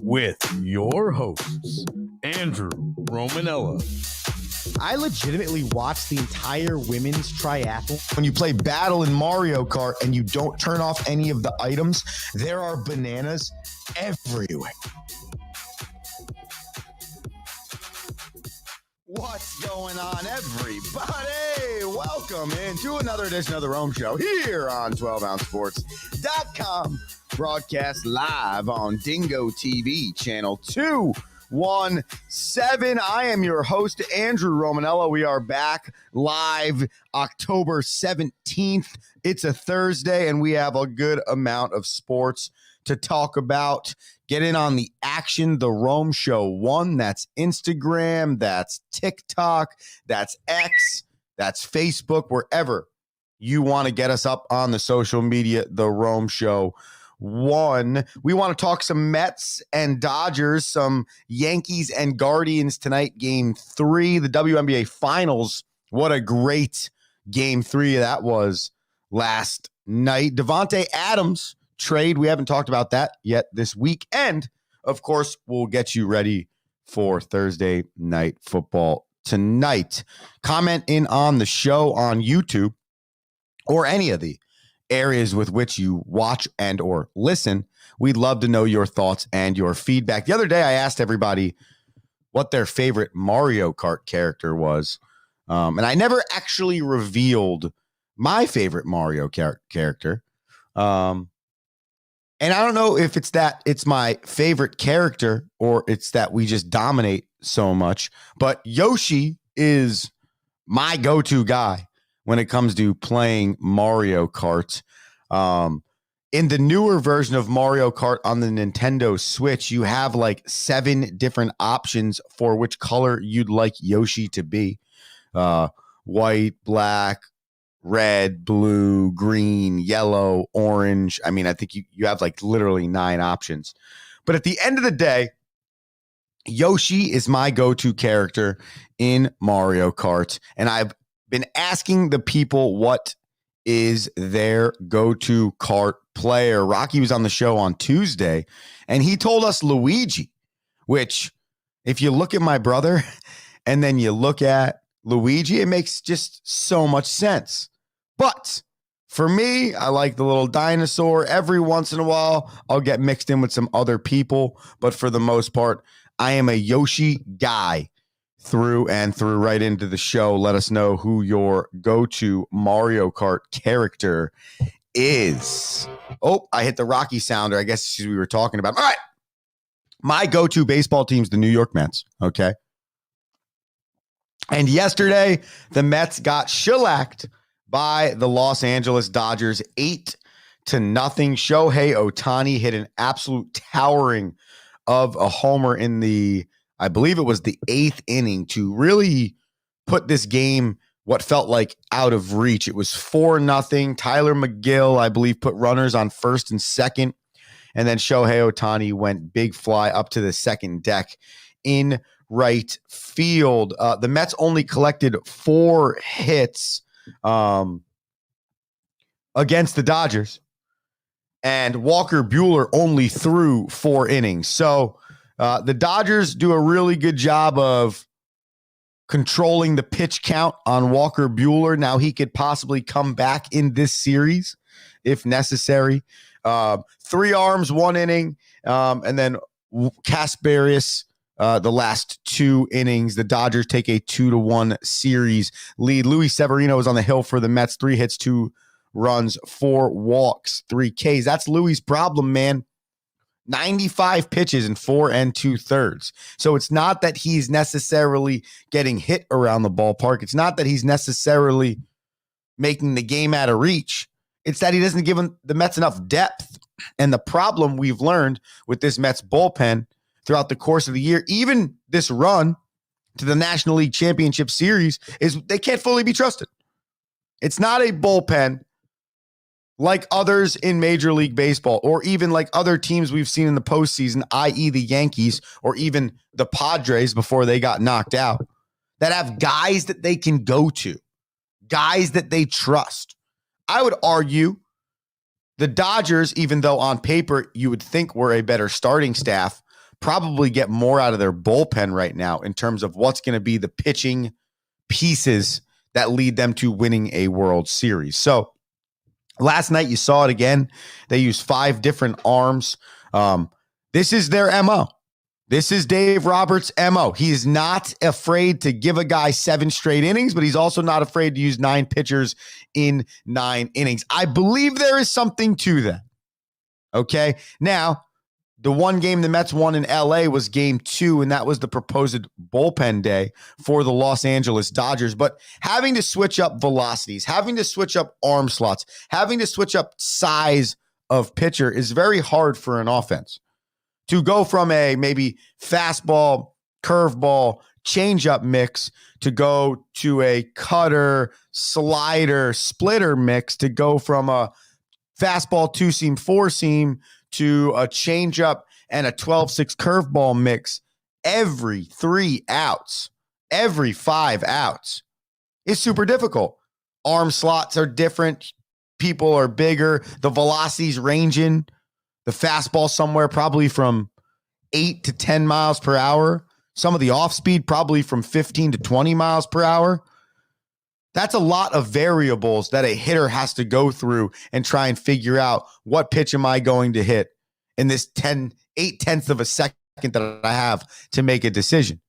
With your hosts, Andrew Romanella. I legitimately watched the entire women's triathlon. When you play battle in Mario Kart and you don't turn off any of the items, there are bananas everywhere. What's going on, everybody? Welcome into another edition of the Rome Show here on 12ouncesports.com. Broadcast live on Dingo TV, channel 217. I am your host, Andrew Romanella. We are back live October 17th. It's a Thursday, and we have a good amount of sports to talk about. Get in on the action. The Rome Show 1. That's Instagram. That's TikTok. That's X. That's Facebook. Wherever you want to get us up on the social media, the Rome Show 1. We want to talk some Mets and Dodgers, some Yankees and Guardians tonight. Game 3, the WNBA Finals. What a great Game 3 that was last night. Davante Adams trade. We haven't talked about that yet this week. And, of course, we'll get you ready for Thursday night football tonight. Comment in on the show on YouTube or any of the areas with which you watch and or listen. We'd love to know your thoughts and your feedback. The other day, I asked everybody what their favorite Mario Kart character was. And I never actually revealed my favorite Mario Kart character. And I don't know if it's that it's my favorite character or it's that we just dominate so much, but Yoshi is my go-to guy when it comes to playing Mario Kart. In the newer version of Mario Kart on the Nintendo Switch, you have like 7 different options for which color you'd like Yoshi to be. White, black, red, blue, green, yellow, orange. I mean, I think you have like literally 9 options. But at the end of the day, Yoshi is my go-to character in Mario Kart. And I've been asking the people what is their go-to kart player. Rocky was on the show on Tuesday, and he told us Luigi, which if you look at my brother and then you look at Luigi, it makes just so much sense. But for me, I like the little dinosaur. Every once in a while, I'll get mixed in with some other people. But for the most part, I am a Yoshi guy through and through. Right into the show. Let us know who your go-to Mario Kart character is. Oh, I hit the Rocky sounder. I guess we were talking about. All right. My go-to baseball team's the New York Mets. Okay. And yesterday, the Mets got shellacked by the Los Angeles Dodgers 8-0. Shohei Ohtani hit an absolute towering of a homer in the, I believe it was the 8th inning to really put this game what felt like out of reach. It was 4-0. Tyler McGill, I believe, put runners on first and second. And then Shohei Ohtani went big fly up to the second deck in right field. The Mets only collected 4 hits against the Dodgers. And Walker Buehler only threw 4 innings. So the Dodgers do a really good job of controlling the pitch count on Walker Buehler. Now he could possibly come back in this series if necessary. 3 arms, 1 inning. And then Casparius, the last 2 innings. The Dodgers take a 2-1 series lead. Luis Severino is on the hill for the Mets. 3 hits, 2 runs, 4 walks, 3 Ks. That's Louis' problem, man. 95 pitches in 4 2/3. So it's not that he's necessarily getting hit around the ballpark. It's not that he's necessarily making the game out of reach. It's that he doesn't give the Mets enough depth. And the problem we've learned with this Mets bullpen throughout the course of the year, even this run to the National League Championship Series, is they can't fully be trusted. It's not a bullpen like others in Major League Baseball, or even like other teams we've seen in the postseason, i.e. the Yankees, or even the Padres before they got knocked out, that have guys that they can go to, guys that they trust. I would argue The Dodgers, even though on paper you would think were a better starting staff, probably get more out of their bullpen right now in terms of what's going to be the pitching pieces that lead them to winning a World Series. So last night you saw it again. They used 5 different arms. This is their MO. This is Dave Roberts' MO. He is not afraid to give a guy 7 straight innings, but he's also not afraid to use 9 pitchers in 9 innings. I believe there is something to that. Okay. Now, the one game the Mets won in LA was game 2, and that was the proposed bullpen day for the Los Angeles Dodgers. But having to switch up velocities, having to switch up arm slots, having to switch up size of pitcher is very hard for an offense. To go from a maybe fastball, curveball, changeup mix to go to a cutter, slider, splitter mix, to go from a fastball, 2-seam, 4-seam to a changeup and a 12-6 curveball mix every 3 outs, every 5 outs. It's super difficult. Arm slots are different. People are bigger. The velocity's ranging. The fastball somewhere probably from 8 to 10 miles per hour. Some of the off speed probably from 15 to 20 miles per hour. That's a lot of variables that a hitter has to go through and try and figure out what pitch am I going to hit in this 8/10 of a second that I have to make a decision.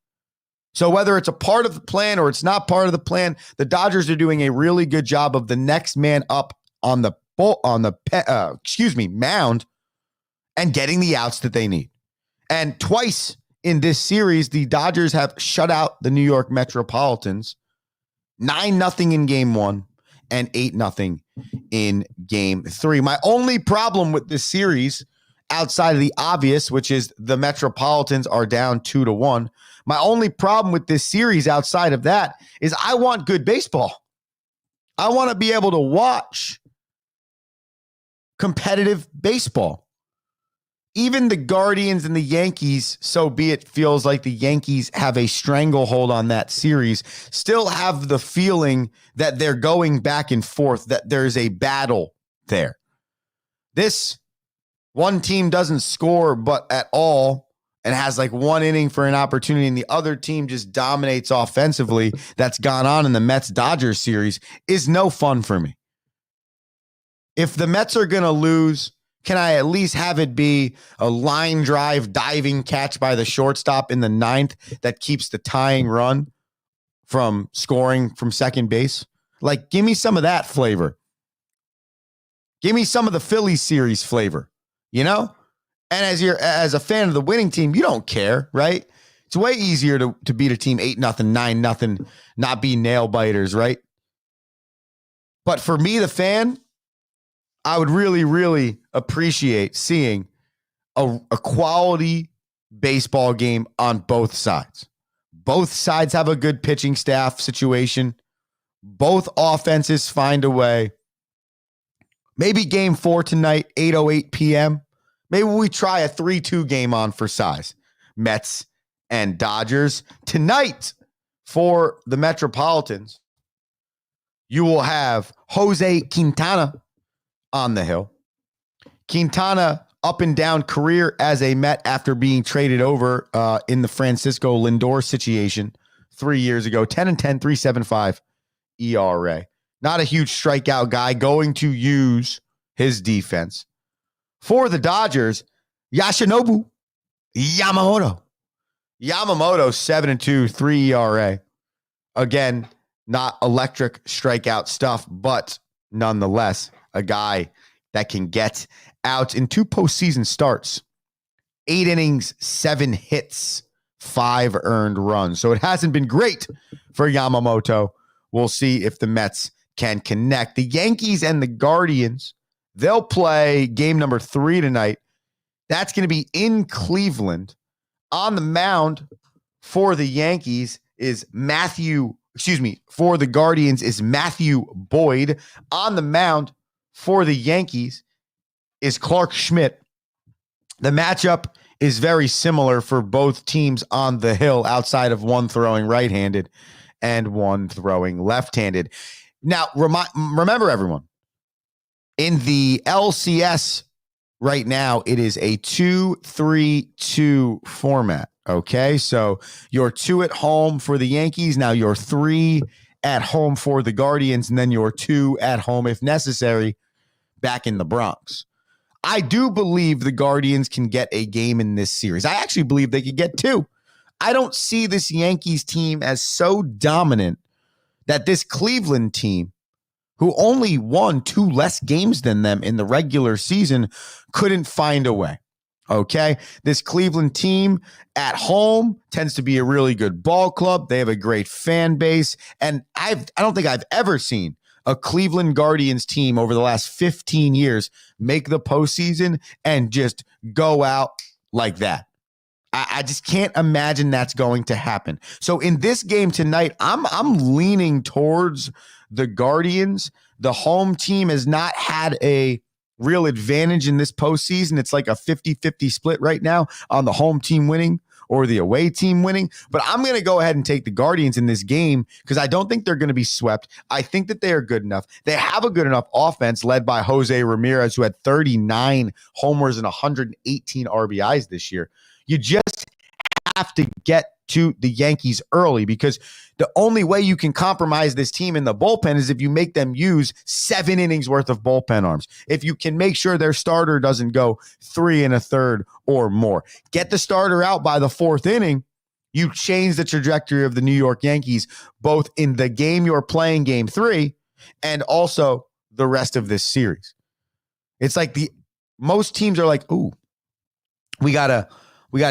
So whether it's a part of the plan or it's not part of the plan, the Dodgers are doing a really good job of the next man up on the mound and getting the outs that they need. And twice in this series, the Dodgers have shut out the New York Metropolitans 9-0 in game 1 and 8-0 in game 3. My only problem with this series, outside of the obvious, which is the Metropolitans are down 2-1, my only problem with this series outside of that is I want good baseball. I want to be able to watch competitive baseball. Even the Guardians and the Yankees, so be it, feels like the Yankees have a stranglehold on that series, still have the feeling that they're going back and forth, that there's a battle there. This one team doesn't score but at all and has like 1 inning for an opportunity, and the other team just dominates offensively. That's gone on in the Mets-Dodgers series is no fun for me. If the Mets are going to lose, can I at least have it be a line drive diving catch by the shortstop in the 9th that keeps the tying run from scoring from second base? Like, give me some of that flavor. Give me some of the Phillies series flavor, you know? And as a fan of the winning team, you don't care, right? It's way easier to beat a team 8-0, 9-0, not be nail biters, right? But for me, the fan, I would really, really appreciate seeing a quality baseball game on both sides. Both sides have a good pitching staff situation. Both offenses find a way. Maybe game 4 tonight, 8:08 p.m. Maybe we try a 3-2 game on for size. Mets and Dodgers. Tonight for the Metropolitans, you will have Jose Quintana on the hill. Quintana, up and down career as a Met after being traded over in the Francisco Lindor situation 3 years ago. 10-10, 3.75 ERA. Not a huge strikeout guy, going to use his defense. For the Dodgers, Yoshinobu Yamamoto. Yamamoto, 7-2, 3 ERA. Again, not electric strikeout stuff, but nonetheless, a guy that can get out in 2 postseason starts. 8 innings, 7 hits, 5 earned runs. So it hasn't been great for Yamamoto. We'll see if the Mets can connect. The Yankees and the Guardians, they'll play game number 3 tonight. That's going to be in Cleveland. On the mound for the Yankees is for the Guardians is Matthew Boyd. On the mound for the Yankees is Clark Schmidt. The matchup is very similar for both teams on the hill, outside of one throwing right-handed and one throwing left-handed. Now, remember everyone, In the LCS right now, it is a 2-3-2 format. Okay, so you're 2 at home for the Yankees. Now you're 3 at home for the Guardians, and then you're 2 at home, if necessary, back in the Bronx. I do believe the Guardians can get a game in this series. I actually believe they could get 2. I don't see this Yankees team as so dominant that this Cleveland team, who only won 2 less games than them in the regular season, couldn't find a way. Okay, this Cleveland team at home tends to be a really good ball club. They have a great fan base, and I don't think I've ever seen a Cleveland Guardians team over the last 15 years make the postseason and just go out like that. I just can't imagine that's going to happen. So in this game tonight, I'm leaning towards the Guardians. The home team has not had a real advantage in this postseason. It's like a 50-50 split right now on the home team winning or the away team winning. But I'm going to go ahead and take the Guardians in this game because I don't think they're going to be swept. I think that they are good enough. They have a good enough offense led by Jose Ramirez, who had 39 homers and 118 RBIs this year. You just have to get to the Yankees early because the only way you can compromise this team in the bullpen is if you make them use 7 innings worth of bullpen arms. If you can make sure their starter doesn't go 3 1/3 or more. Get the starter out by the 4th inning, you change the trajectory of the New York Yankees, both in the game you're playing, game 3, and also the rest of this series. It's like most teams are like, ooh, we gotta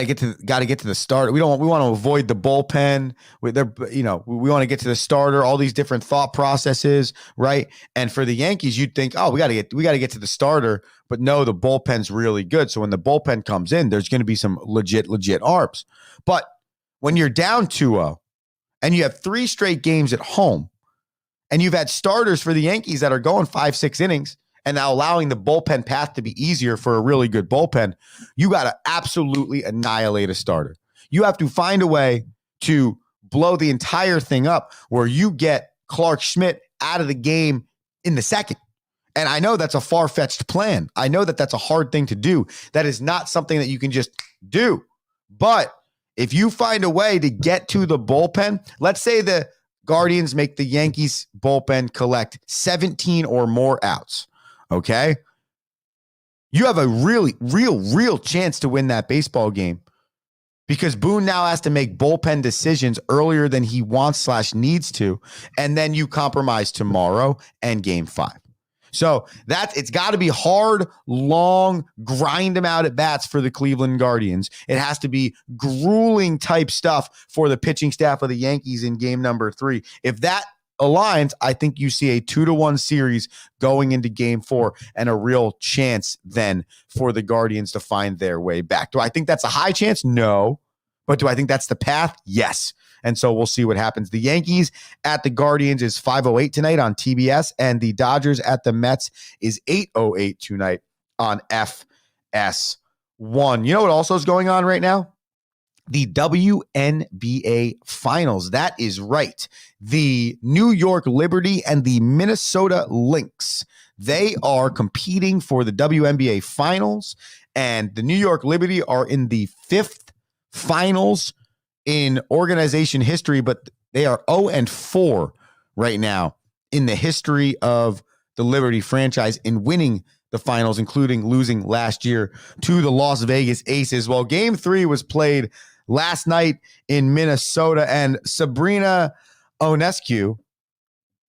get to the starter. We want to avoid the bullpen. We want to get to the starter. All these different thought processes, right? And for the Yankees, you'd think, oh, we got to get to the starter, but no, the bullpen's really good. So when the bullpen comes in, there's going to be some legit arms. But when you're down 2-0 and you have 3 straight games at home, and you've had starters for the Yankees that are going 5-6 innings, and now allowing the bullpen path to be easier for a really good bullpen, you got to absolutely annihilate a starter. You have to find a way to blow the entire thing up where you get Clark Schmidt out of the game in the 2nd. And I know that's a far-fetched plan. I know that that's a hard thing to do. That is not something that you can just do. But if you find a way to get to the bullpen, let's say the Guardians make the Yankees bullpen collect 17 or more outs. Okay, you have a really, real chance to win that baseball game because Boone now has to make bullpen decisions earlier than he wants / needs to, and then you compromise tomorrow and game 5. So it's got to be hard, long, grind them out at bats for the Cleveland Guardians. It has to be grueling type stuff for the pitching staff of the Yankees in game number 3. If that aligns, I think you see a 2-1 series going into game 4 and a real chance then for the Guardians to find their way back. Do I think that's a high chance? No. But do I think that's the path? Yes. And so we'll see what happens. The Yankees at the Guardians is 5:08 tonight on TBS, and the Dodgers at the Mets is 8:08 tonight on FS1. You know what also is going on right now? The WNBA Finals. That is right. The New York Liberty and the Minnesota Lynx. They are competing for the WNBA Finals, and the New York Liberty are in the 5th finals in organization history, but they are 0-4 right now in the history of the Liberty franchise in winning the finals, including losing last year to the Las Vegas Aces. Well, game 3 was played last night in Minnesota, and Sabrina Ionescu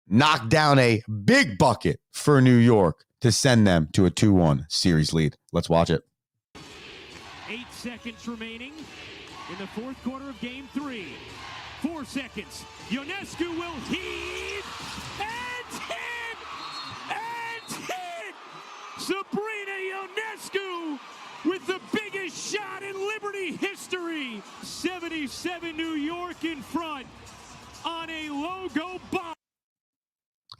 knocked down a big bucket for New York to send them to a 2-1 series lead. Let's watch it. 8 seconds remaining in the 4th quarter of game 3. 4 seconds. Ionescu will heave and hit! And hit! Sabrina Ionescu with the biggest shot in Liberty history. 77 New York in front on a logo bomb.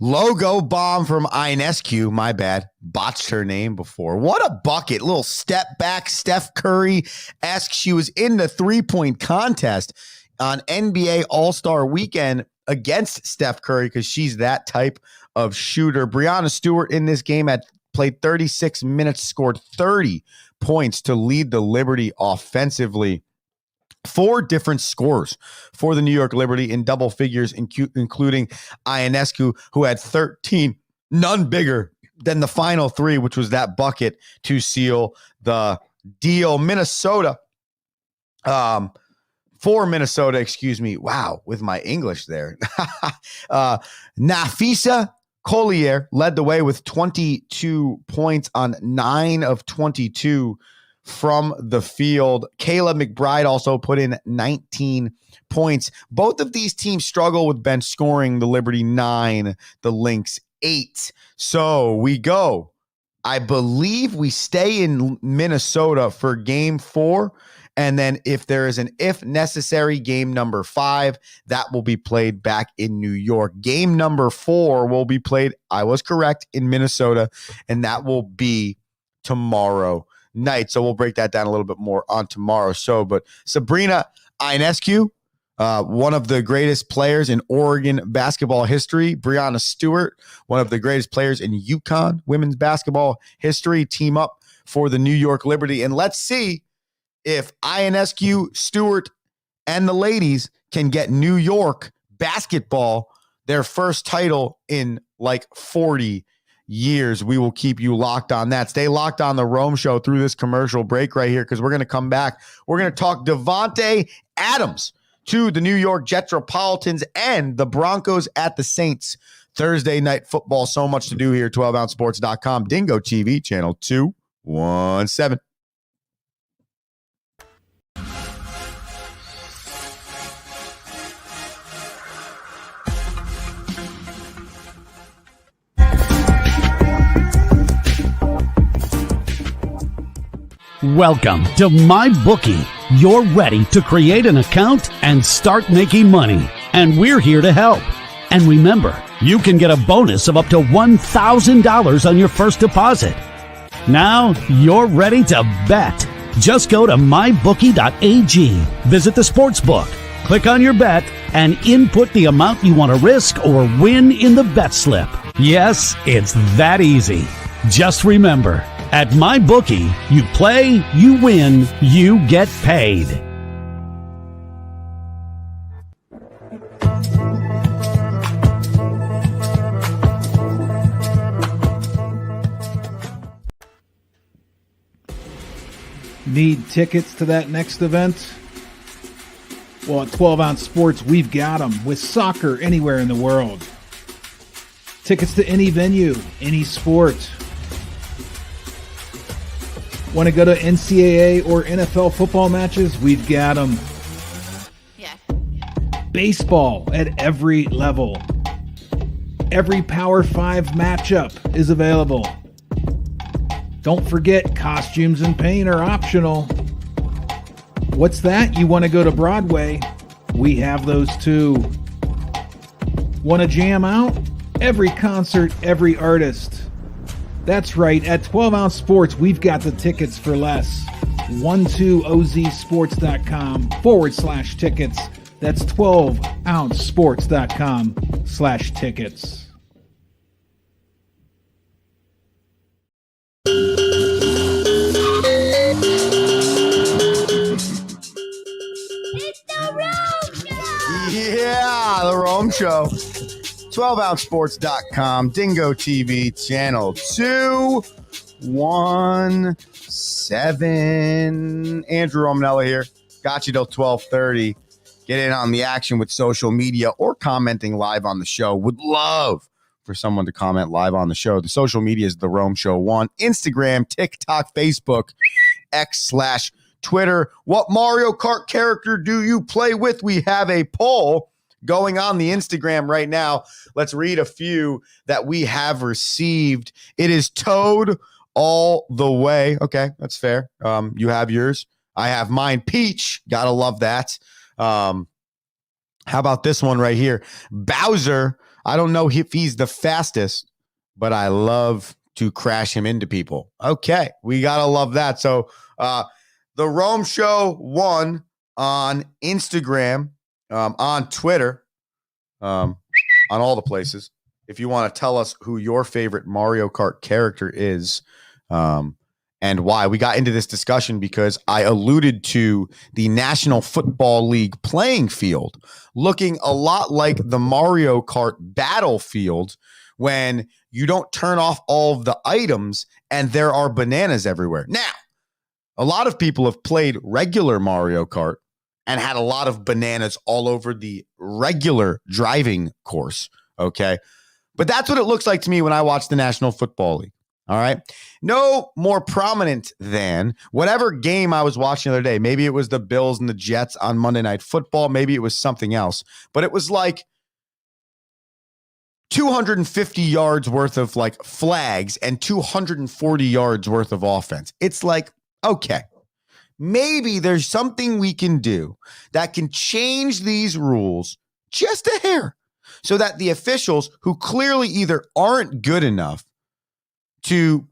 Logo bomb from Ionescu. My bad. Botched her name before. What a bucket. Little step back, Steph Curry-esque. She was in the 3-point contest on NBA All-Star Weekend against Steph Curry because she's that type of shooter. Breanna Stewart in this game had played 36 minutes, scored 30 points to lead the Liberty offensively. 4 different scores for the New York Liberty in double figures, including Ionescu, who had 13, none bigger than the final 3, which was that bucket to seal the deal. Minnesota, for Minnesota, excuse me. Wow, with my English there. Nafisa Collier led the way with 22 points on 9 of 22 from the field. Kayla McBride also put in 19 points. Both of these teams struggle with bench scoring. The Liberty 9, the Lynx 8. So we go. I believe we stay in Minnesota for game 4. And then if there is an if necessary game number 5, that will be played back in New York. Game number 4 will be played, I was correct, in Minnesota, and that will be tomorrow night. So we'll break that down a little bit more on tomorrow's show. But Sabrina Ionescu, one of the greatest players in Oregon basketball history. Breanna Stewart, one of the greatest players in UConn women's basketball history, team up for the New York Liberty. And let's see if Ionescu, Stewart, and the ladies can get New York basketball their first title in like 40 years. We will keep you locked on that. Stay locked on the Rome Show through this commercial break right here, because we're going to come back. We're going to talk Davante Adams to the New York Jetropolitans and the Broncos at the Saints. Thursday night football. So much to do here. 12ouncesports.com. Dingo TV, channel 217. Welcome to MyBookie. You're ready to create an account and start making money, and we're here to help. And remember, you can get a bonus of up to $1,000 on your first deposit. Now you're ready to bet. Just go to mybookie.ag, visit the sportsbook, click on your bet, and input the amount you want to risk or win in the bet slip. Yes, it's that easy. Just remember, at MyBookie, you play, you win, you get paid. Need tickets to that next event? Well, at 12 Ounce Sports, we've got them with soccer anywhere in the world. Tickets to any venue, any sport. Want to go to NCAA or NFL football matches? We've got them. Yeah. Baseball at every level. Every Power 5 matchup is available. Don't forget, costumes and paint are optional. What's that? You want to go to Broadway? We have those too. Want to jam out? Every concert, every artist. That's right, at 12 Ounce Sports, we've got the tickets for less. 12ozsports.com/tickets. That's 12ouncesports.com/tickets. It's the Rome Show! Yeah, the Rome Show. 12ouncesports.com, Dingo TV, channel 217. Andrew Romanella here. Got you till 12:30. Get in on the action with social media or commenting live on the show. Would love for someone to comment live on the show. The social media is The Rome Show 1. Instagram, TikTok, Facebook, X/Twitter. What Mario Kart character do you play with? We have a poll going on the Instagram right now. Let's read a few that we have received. It is Toad all the way. Okay, that's fair. You have yours. I have mine. Peach. Gotta love that. How about this one right here? Bowser. I don't know if he's the fastest, but I love to crash him into people. Okay, we gotta love that. So the Rome Show 1 on Instagram, on Twitter, on all the places. if you want to tell us who your favorite Mario Kart character is, and why. We got into this discussion because I alluded to the National Football League playing field looking a lot like the Mario Kart battlefield when you don't turn off all of the items and there are bananas everywhere. Now, a lot of people have played regular Mario Kart and had a lot of bananas all over the regular driving course, okay? But that's what it looks like to me when I watch the National Football League. All right. No more prominent than whatever game I was watching the other day. Maybe it was the Bills and the Jets on Monday Night Football. Maybe it was something else. But it was like 250 yards worth of like flags and 240 yards worth of offense. It's like, okay, maybe there's something we can do that can change these rules just a hair so that the officials who clearly either aren't good enough to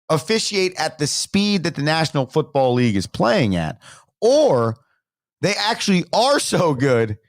officiate at the speed that the National Football League is playing at, or they actually are so good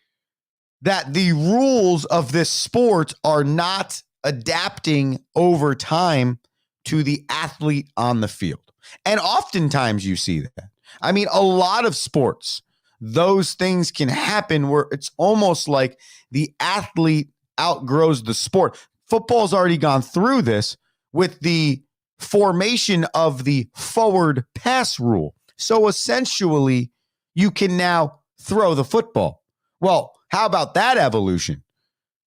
that the rules of this sport are not adapting over time to the athlete on the field. And oftentimes you see that. I mean, a lot of sports, those things can happen where it's almost like the athlete outgrows the sport. Football's already gone through this with the formation of the forward pass rule. So essentially, you can now throw the football. Well, how about that evolution?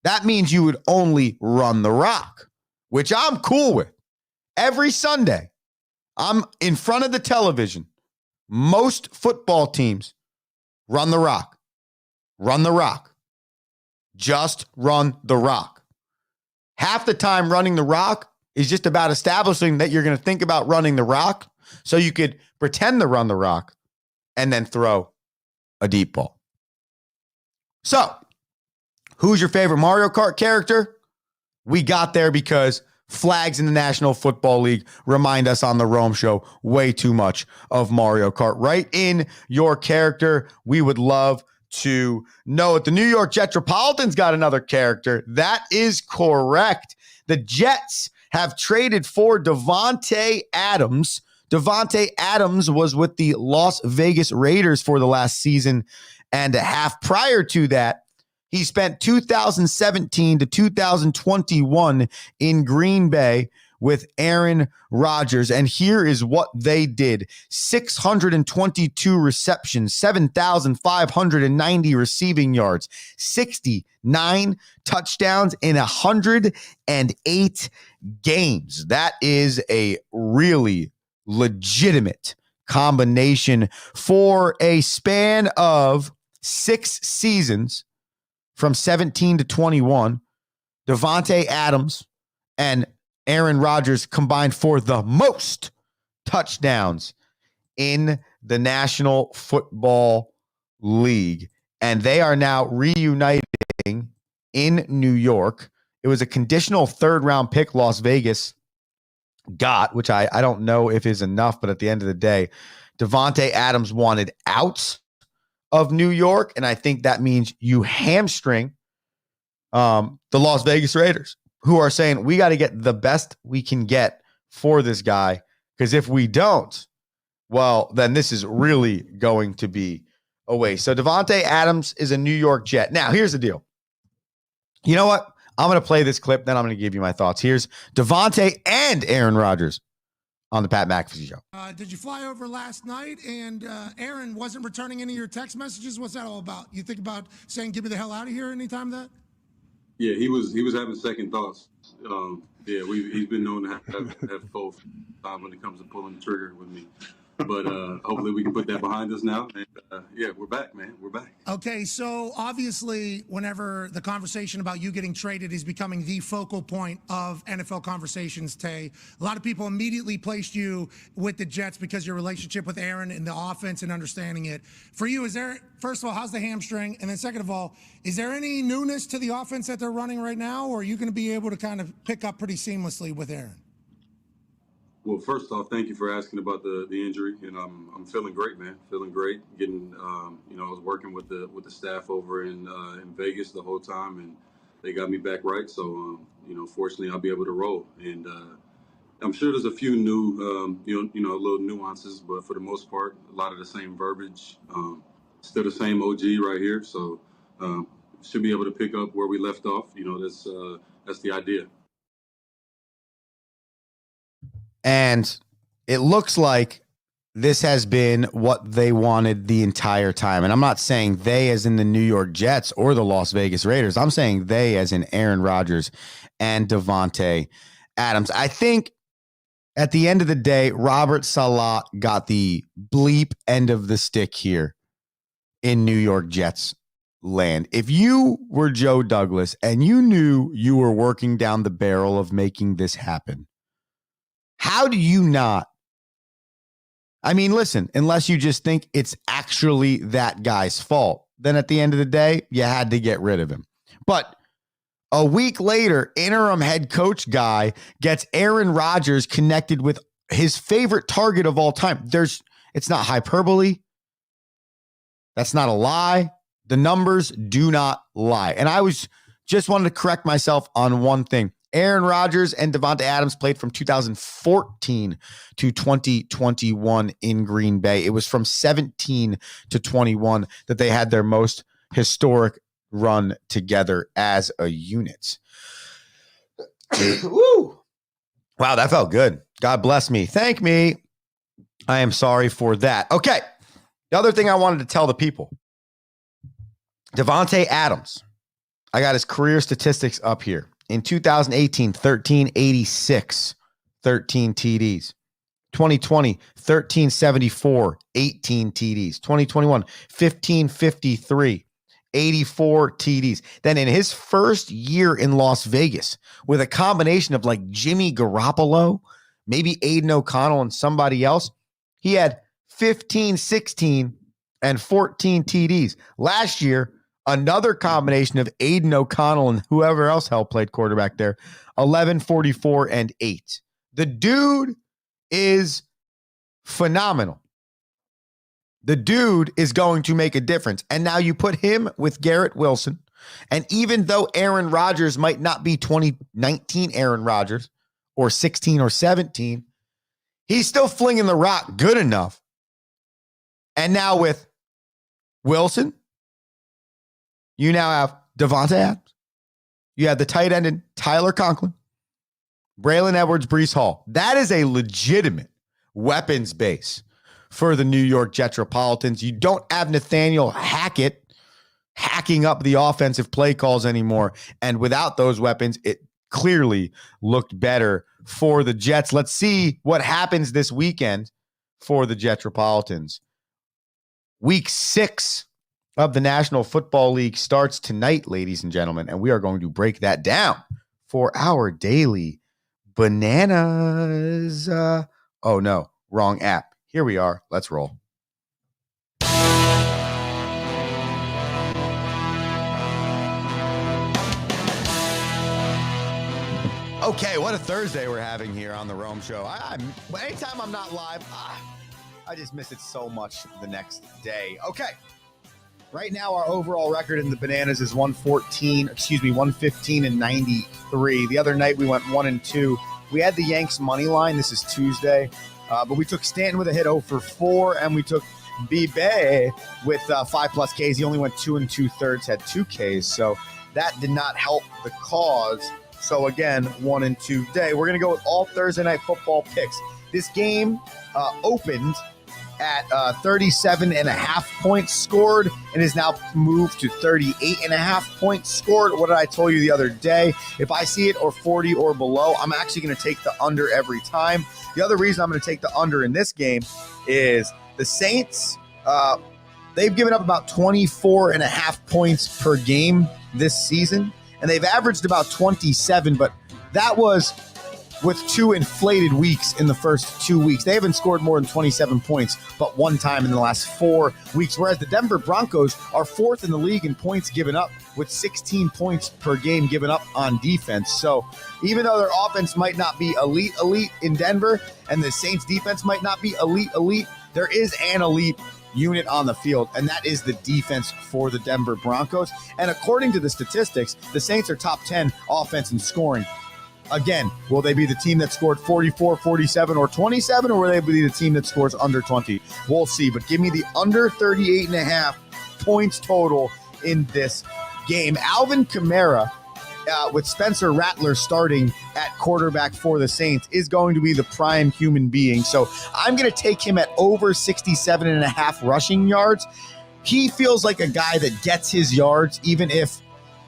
That means you would only run the rock, which I'm cool with. Every Sunday, I'm in front of the television. Most football teams run the rock. Run the rock. Just run the rock. Half the time running the rock is just about establishing that you're going to think about running the rock so you could pretend to run the rock and then throw a deep ball. So, who's your favorite Mario Kart character? We got there because flags in the National Football League remind us on the Rome Show way too much of Mario Kart. Right in your character, we would love to know it. The New York Jetropolitans got another character. That is correct. The Jets have traded for Davante Adams. Davante Adams was with the Las Vegas Raiders for the last season and a half. Prior to that, he spent 2017 to 2021 in Green Bay with Aaron Rodgers. And here is what they did. 622 receptions, 7,590 receiving yards, 69 touchdowns in 108 games. That is a really legitimate combination for a span of 6 seasons from 17 to 21. Davante Adams and Aaron Rodgers combined for the most touchdowns in the National Football League. And they are now reuniting in New York. It was a conditional third-round pick Las Vegas got, which I don't know if is enough, but at the end of the day, Davante Adams wanted out of New York, and I think that means you hamstring the Las Vegas Raiders, who are saying we got to get the best we can get for this guy, because if we don't, well, then this is really going to be a waste. So Davante Adams is a New York Jet. Now, here's the deal. You know what? I'm going to play this clip, then I'm going to give you my thoughts. Here's Davante and Aaron Rodgers on the Pat McAfee Show. Did you fly over last night and Aaron wasn't returning any of your text messages? What's that all about? You think about saying, get me the hell out of here anytime that? Yeah, he was having second thoughts. He's been known to have both when it comes to pulling the trigger with me. But hopefully we can put that behind us now. And we're back, man. We're back. Okay, so obviously whenever the conversation about you getting traded is becoming the focal point of NFL conversations, Tay, a lot of people immediately placed you with the Jets because your relationship with Aaron and the offense and understanding it. For you, first of all, how's the hamstring? And then second of all, is there any newness to the offense that they're running right now, or are you going to be able to kind of pick up pretty seamlessly with Aaron? Well, first off, thank you for asking about the injury, and I'm feeling great, man. Feeling great. Getting, I was working with the staff over in Vegas the whole time, and they got me back right. So, fortunately, I'll be able to roll. And I'm sure there's a few new, little nuances, but for the most part, a lot of the same verbiage. Still the same OG right here. So, should be able to pick up where we left off. That's the idea. And it looks like this has been what they wanted the entire time. And I'm not saying they as in the New York Jets or the Las Vegas Raiders. I'm saying they as in Aaron Rodgers and Davante Adams. I think at the end of the day, Robert Saleh got the bleep end of the stick here in New York Jets land. If you were Joe Douglas and you knew you were working down the barrel of making this happen, how do you not? I mean, listen, unless you just think it's actually that guy's fault, then at the end of the day, you had to get rid of him. But a week later, interim head coach guy gets Aaron Rodgers connected with his favorite target of all time. It's not hyperbole. That's not a lie. The numbers do not lie. And I just wanted to correct myself on one thing. Aaron Rodgers and Davante Adams played from 2014 to 2021 in Green Bay. It was from 17 to 21 that they had their most historic run together as a unit. Woo. Wow, that felt good. God bless me. Thank me. I am sorry for that. Okay. The other thing I wanted to tell the people, Davante Adams, I got his career statistics up here. In 2018, 1386, 13 TDs. 2020, 1374, 18 TDs. 2021, 1553, 84 TDs. Then in his first year in Las Vegas, with a combination of like Jimmy Garoppolo, maybe Aiden O'Connell and somebody else, he had 15, 16, and 14 TDs. Last year, another combination of Aiden O'Connell and whoever else hell played quarterback there, 11, 44, and 8. The dude is phenomenal. The dude is going to make a difference. And now you put him with Garrett Wilson. And even though Aaron Rodgers might not be 2019 Aaron Rodgers or 16 or 17, he's still flinging the rock good enough. And now with Wilson, you now have Davante Adams. You have the tight end in Tyler Conklin, Braylon Edwards, Breece Hall. That is a legitimate weapons base for the New York Jetropolitans. You don't have Nathaniel Hackett hacking up the offensive play calls anymore. And without those weapons, it clearly looked better for the Jets. Let's see what happens this weekend for the Jetropolitans. Week 6 of the National Football League starts tonight, ladies and gentlemen, and we are going to break that down for our daily bananas. Oh, no, wrong app. Here we are. Let's roll. Okay, what a Thursday we're having here on the Rome Show. Anytime I'm not live, I just miss it so much the next day. Okay. Right now, our overall record in the bananas is 115 and 93. The other night, we went 1-2. We had the Yanks money line. This is Tuesday. But we took Stanton with a hit 0 for 4, and we took B-Bay with 5+ Ks. He only went 2 2/3, had 2 Ks. So that did not help the cause. So again, 1-2 day. We're going to go with all Thursday night football picks. This game opened at 37.5 points scored and is now moved to 38.5 points scored. What did I tell you the other day? If I see it or 40 or below, I'm actually going to take the under every time. The other reason I'm going to take the under in this game is the Saints, they've given up about 24.5 points per game this season, and they've averaged about 27, but that was with 2 inflated weeks in the first 2 weeks. They haven't scored more than 27 points, but one time in the last 4 weeks, whereas the Denver Broncos are 4th in the league in points given up with 16 points per game given up on defense. So even though their offense might not be elite in Denver and the Saints defense might not be elite, there is an elite unit on the field, and that is the defense for the Denver Broncos. And according to the statistics, the Saints are top 10 offense in scoring. Again, will they be the team that scored 44, 47, or 27, or will they be the team that scores under 20? We'll see, but give me the under 38.5 points total in this game. Alvin Kamara, with Spencer Rattler starting at quarterback for the Saints, is going to be the prime human being. So I'm going to take him at over 67.5 rushing yards. He feels like a guy that gets his yards, even if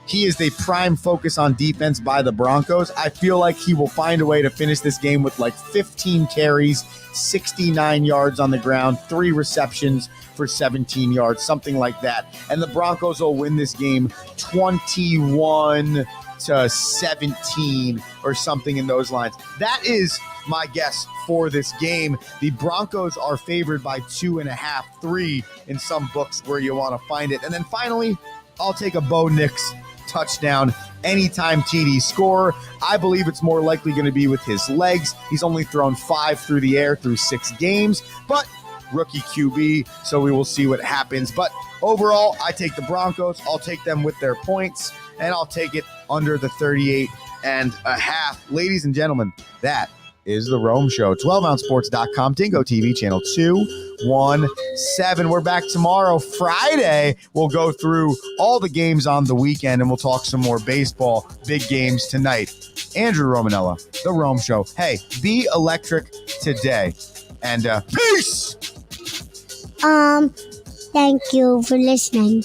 he is the prime focus on defense by the Broncos. I feel like he will find a way to finish this game with like 15 carries, 69 yards on the ground, 3 receptions for 17 yards, something like that. And the Broncos will win this game 21-17 or something in those lines. That is my guess for this game. The Broncos are favored by 2.5, 3 in some books where you want to find it. And then finally, I'll take a Bo Nix touchdown anytime TD score. I believe it's more likely going to be with his legs. He's only thrown 5 through the air through 6 games, but rookie QB, so we will see what happens. But overall, I take the Broncos. I'll take them with their points, and I'll take it under the 38.5. Ladies and gentlemen, that is the Rome Show. 12ouncesports.com, Dingo TV, channel 217. We're back tomorrow, Friday. We'll go through all the games on the weekend, and we'll talk some more baseball. Big games tonight. Andrew Romanella, the Rome Show. Hey, be electric today. And peace! Thank you for listening.